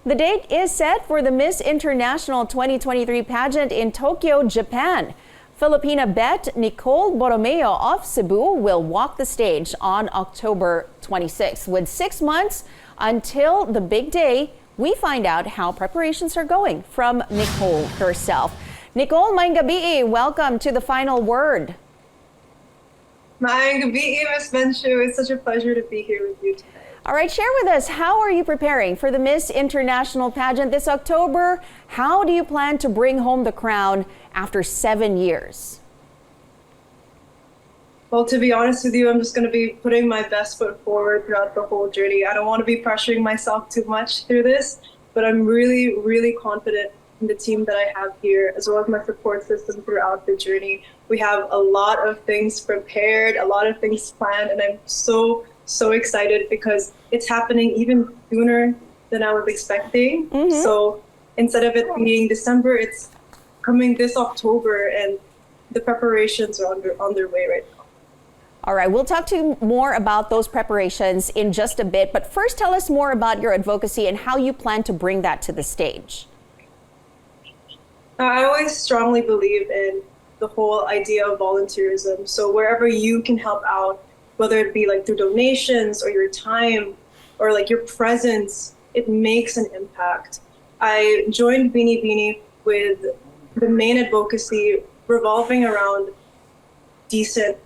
The date is set for the Miss International 2023 pageant in Tokyo, Japan. Filipina bet Nicole Borromeo of Cebu will walk the stage on October 26th. With 6 months until the big day, we find out how preparations are going from Nicole herself. Nicole, maayong gabi. Welcome to the Final Word. Maayong gabi, Miss Benchu. It's such a pleasure to be here with you tonight. All right, share with us, how are you preparing for the Miss International pageant this October? How do you plan to bring home the crown after 7 years? Well, to be honest with you, I'm just going to be putting my best foot forward throughout the whole journey. I don't want to be pressuring myself too much through this, but I'm really, really confident in the team that I have here, as well as my support system throughout the journey. We have a lot of things prepared, a lot of things planned, and I'm so excited because it's happening even sooner than I was expecting. So instead of it being December, it's coming this October, and the preparations are on their way right now. All right, we'll talk to you more about those preparations in just a bit, but first tell us more about your advocacy and how you plan to bring that to the stage. I always strongly believe in the whole idea of volunteerism. So wherever you can help out, whether it be like through donations or your time or like your presence, it makes an impact. I joined Beanie Beanie with the main advocacy revolving around decent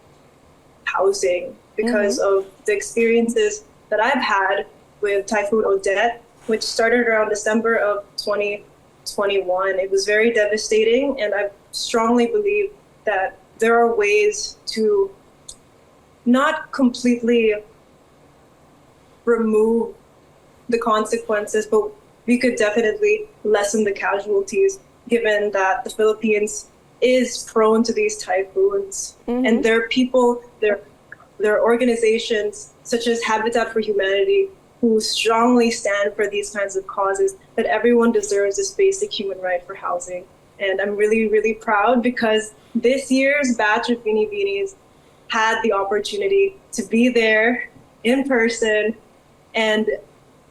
housing because of the experiences that I've had with Typhoon Odette, which started around December of 2021. It was very devastating, and I strongly believe that there are ways to not completely remove the consequences, but we could definitely lessen the casualties, given that the Philippines is prone to these typhoons. And there are people, there are organizations such as Habitat for Humanity who strongly stand for these kinds of causes, that everyone deserves this basic human right for housing. And I'm really, really proud because this year's batch of Beanie Beanies had the opportunity to be there in person and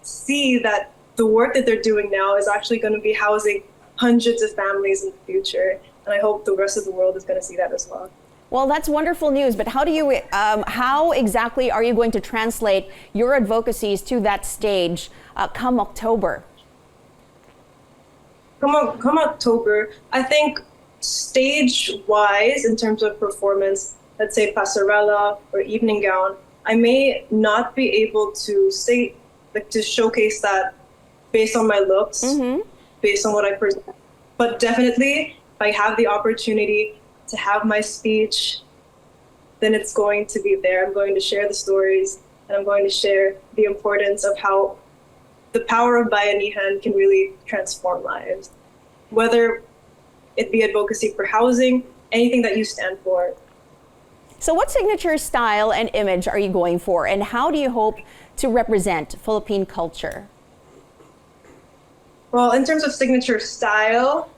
see that the work that they're doing now is actually going to be housing hundreds of families in the future. And I hope the rest of the world is going to see that as well. Well, that's wonderful news, but how exactly are you going to translate your advocacies to that stage come October? Come October, I think stage-wise, in terms of performance, let's say passerella or evening gown, I may not be able to say, like, to showcase that based on my looks, based on what I present. But definitely, if I have the opportunity to have my speech, then it's going to be there. I'm going to share the stories, and I'm going to share the importance of how the power of bayanihan can really transform lives. Whether it be advocacy for housing, anything that you stand for. So what signature style and image are you going for, and how do you hope to represent Philippine culture? Well, in terms of signature style,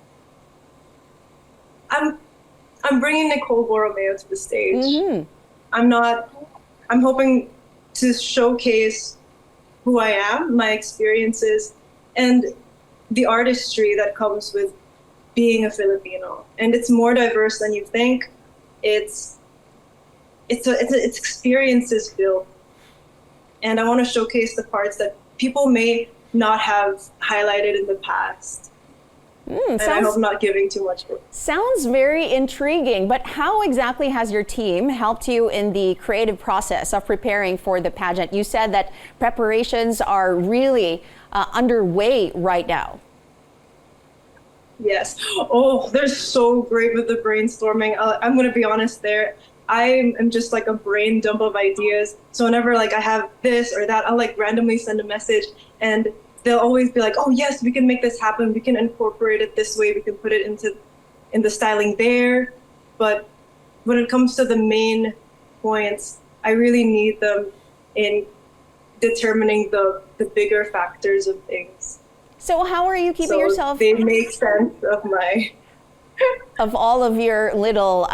I'm bringing Nicole Borromeo to the stage. I'm hoping to showcase who I am, my experiences, and the artistry that comes with being a Filipino. And it's more diverse than you think. It's experiences built. And I want to showcase the parts that people may not have highlighted in the past. And I hope I'm not giving too much. Sounds very intriguing, but how exactly has your team helped you in the creative process of preparing for the pageant? You said that preparations are really underway right now. Yes. Oh, they're so great with the brainstorming. I'm going to be honest there. I am just like a brain dump of ideas. So whenever like I have this or that, I'll like randomly send a message, and they'll always be like, oh yes, we can make this happen. We can incorporate it this way. We can put it in the styling there. But when it comes to the main points, I really need them in determining the bigger factors of things. So how are you keeping yourself? They make sense of my... of all of your little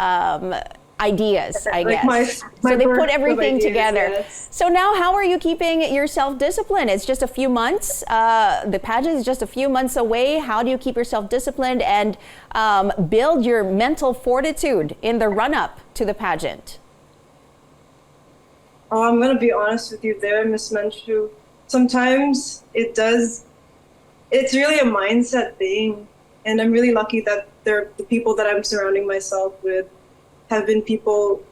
ideas, I Like guess. my So they put burst of everything ideas, together. yes. So now how are you keeping yourself disciplined? It's just a few months. The pageant is just a few months away. How do you keep yourself disciplined and build your mental fortitude in the run-up to the pageant? Oh, I'm gonna be honest with you there, Miss Manchu. Sometimes it's really a mindset thing. And I'm really lucky that the people that I'm surrounding myself with have been people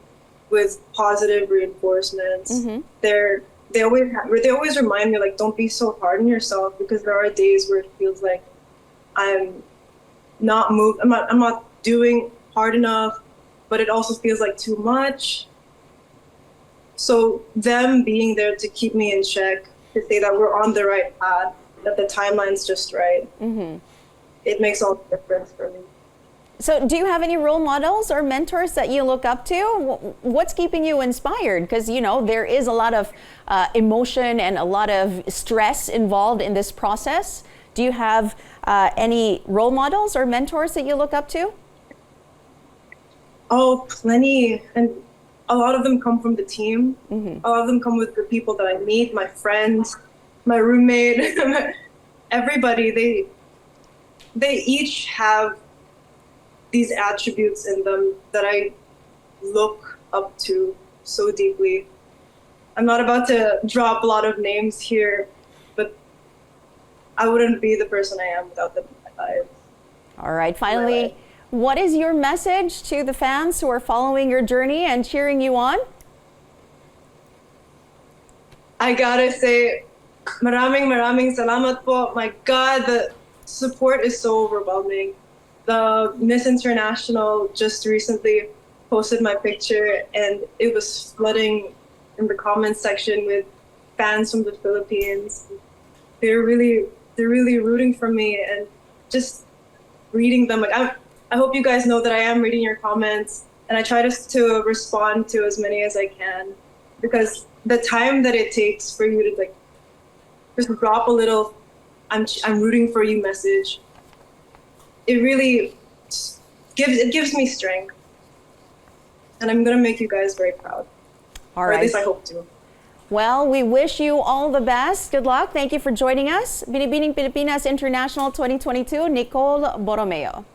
with positive reinforcements. They always remind me, like, don't be so hard on yourself, because there are days where it feels like I'm I'm not doing hard enough, but it also feels like too much. So them being there to keep me in check, to say that we're on the right path, that the timeline's just right, it makes all the difference for me. So do you have any role models or mentors that you look up to? What's keeping you inspired? Because, you know, there is a lot of emotion and a lot of stress involved in this process. Do you have any role models or mentors that you look up to? Oh, plenty. And a lot of them come from the team. A lot of them come with the people that I meet, my friends, my roommate, everybody. They each have these attributes in them that I look up to so deeply. I'm not about to drop a lot of names here, but I wouldn't be the person I am without them in my life. All right, finally, what is your message to the fans who are following your journey and cheering you on? I gotta say, maraming salamat po. My God, the support is so overwhelming. The Miss International just recently posted my picture, and it was flooding in the comments section with fans from the Philippines. They're really rooting for me, and just reading them. Like, I hope you guys know that I am reading your comments, and I try to respond to as many as I can, because the time that it takes for you to, like, just drop a little I'm rooting for you message, it really gives me strength, and I'm gonna make you guys very proud. All or right. At least I hope to. Well, we wish you all the best. Good luck. Thank you for joining us. Binibining Pilipinas International 2022, Nicole Borromeo.